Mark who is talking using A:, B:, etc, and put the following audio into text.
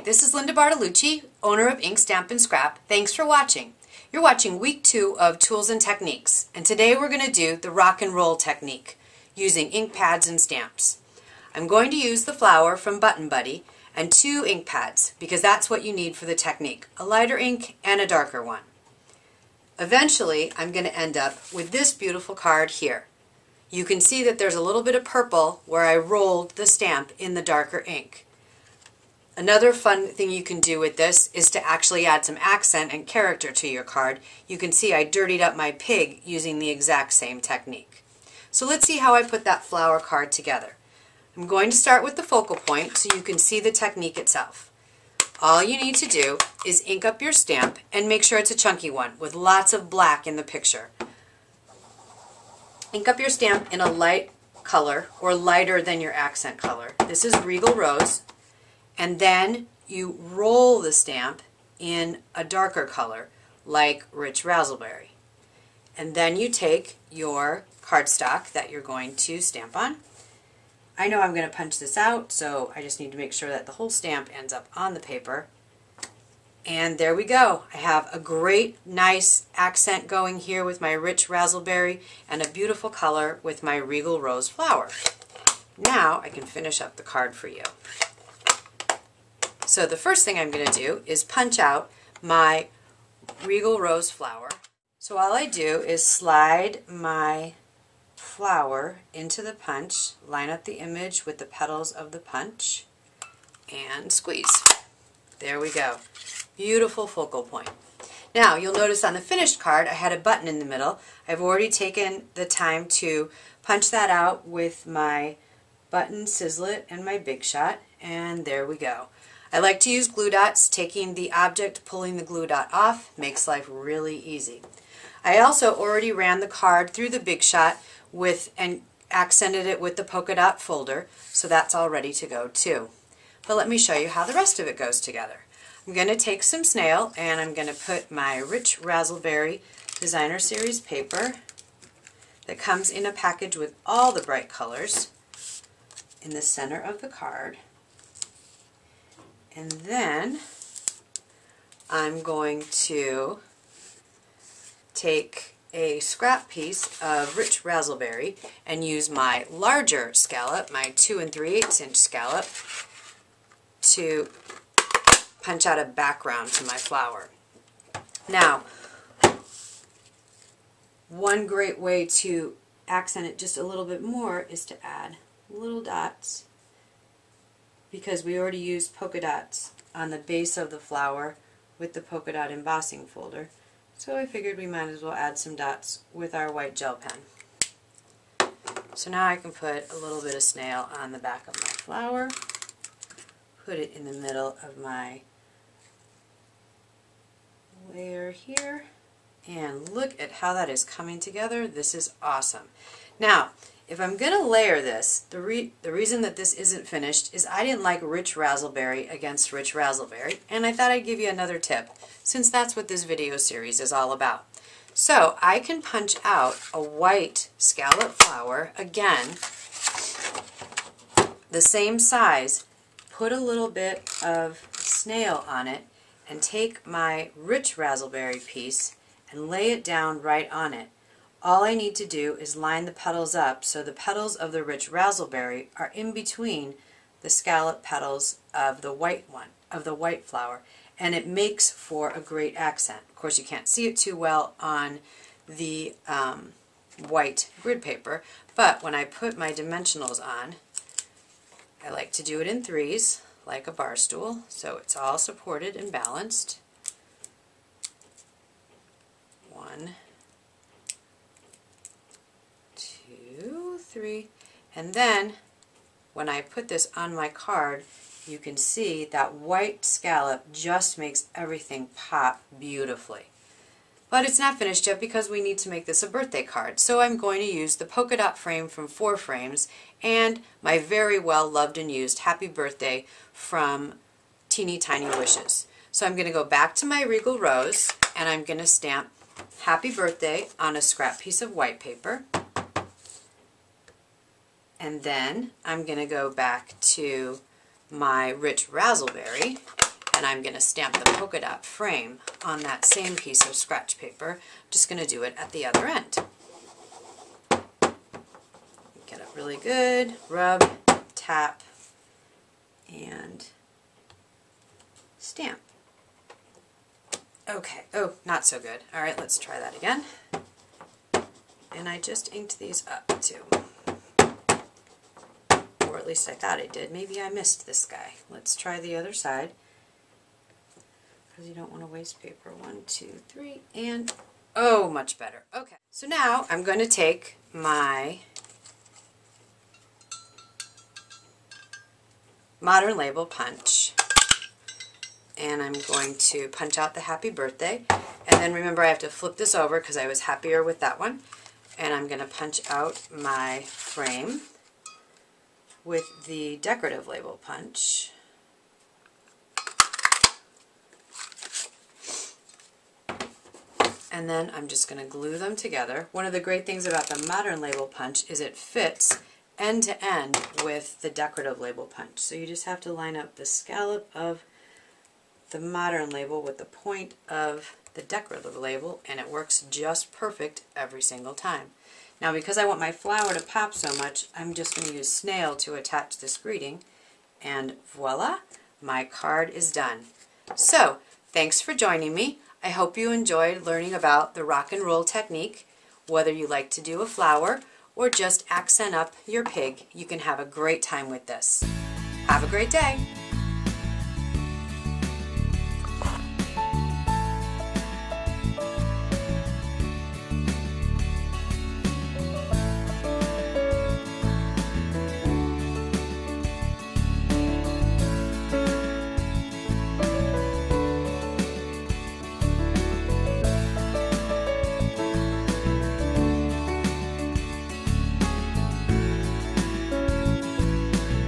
A: this is Linda Bartolucci, owner of Ink Stamp and Scrap. Thanks for watching. You're watching week 2 of Tools and Techniques, and today we're going to do the rock and roll technique using ink pads and stamps. I'm going to use the flower from Button Buddy and 2 ink pads because that's what you need for the technique, a lighter ink and a darker one. Eventually, I'm going to end up with this beautiful card here. You can see that there's a little bit of purple where I rolled the stamp in the darker ink. Another fun thing you can do with this is to actually add some accent and character to your card. You can see I dirtied up my pig using the exact same technique. So let's see how I put that flower card together. I'm going to start with the focal point so you can see the technique itself. All you need to do is ink up your stamp and make sure it's a chunky one with lots of black in the picture. Ink up your stamp in a light color or lighter than your accent color. This is Regal Rose. And then you roll the stamp in a darker color like Rich Razzleberry. And then you take your cardstock that you're going to stamp on. I know I'm going to punch this out, so I just need to make sure that the whole stamp ends up on the paper. And there we go. I have a great, nice accent going here with my Rich Razzleberry and a beautiful color with my Regal Rose flower. Now I can finish up the card for you. So the first thing I'm going to do is punch out my Regal Rose flower. So all I do is slide my flower into the punch, line up the image with the petals of the punch, and squeeze. There we go. Beautiful focal point. Now you'll notice on the finished card I had a button in the middle. I've already taken the time to punch that out with my button Sizzlet and my Big Shot, and there we go. I like to use glue dots. Taking the object, pulling the glue dot off makes life really easy. I also already ran the card through the Big Shot and accented it with the polka dot folder, so that's all ready to go too. But let me show you how the rest of it goes together. I'm going to take some snail and I'm going to put my Rich Razzleberry Designer Series paper that comes in a package with all the bright colors in the center of the card. And then I'm going to take a scrap piece of Rich Razzleberry and use my larger scallop, my 2 3/8 inch scallop, to punch out a background to my flower. Now, one great way to accent it just a little bit more is to add little dots, because we already used polka dots on the base of the flower with the polka dot embossing folder. So I figured we might as well add some dots with our white gel pen. So now I can put a little bit of snail on the back of my flower, put it in the middle of my layer here, and look at how that is coming together. This is awesome. Now, if I'm going to layer this, the reason that this isn't finished is I didn't like Rich Razzleberry against Rich Razzleberry, and I thought I'd give you another tip, since that's what this video series is all about. So I can punch out a white scallop flower, again, the same size, put a little bit of snail on it, and take my Rich Razzleberry piece and lay it down right on it. All I need to do is line the petals up so the petals of the Rich Razzleberry are in between the scallop petals of the white flower, and it makes for a great accent. Of course, you can't see it too well on the white grid paper, but when I put my dimensionals on, I like to do it in 3s like a bar stool, so it's all supported and balanced. 1, 2, 3, and then when I put this on my card, you can see that white scallop just makes everything pop beautifully. But it's not finished yet because we need to make this a birthday card, so I'm going to use the polka dot frame from 4 Frames and my very well loved and used Happy Birthday from Teeny Tiny Wishes. So I'm going to go back to my Regal Rose and I'm going to stamp Happy Birthday on a scrap piece of white paper. And then I'm going to go back to my Rich Razzleberry and I'm going to stamp the polka dot frame on that same piece of scratch paper. I'm just going to do it at the other end. Get it really good, rub, tap, and stamp. Okay, oh, not so good. All right, let's try that again. And I just inked these up too. Or at least I thought I did. Maybe I missed this guy. Let's try the other side, because you don't want to waste paper. 1, 2, 3, and oh, much better. Okay, so now I'm going to take my Modern Label punch, and I'm going to punch out the happy birthday, and then remember I have to flip this over because I was happier with that one, and I'm going to punch out my frame with the decorative label punch. And then I'm just going to glue them together. One of the great things about the Modern Label punch is it fits end to end with the decorative label punch. So you just have to line up the scallop of the Modern Label with the point of the decorative label, and it works just perfect every single time. Now, because I want my flower to pop so much, I'm just going to use Snail to attach this greeting, and voila, my card is done. So, thanks for joining me. I hope you enjoyed learning about the rock and roll technique. Whether you like to do a flower or just accent up your pig, you can have a great time with this. Have a great day.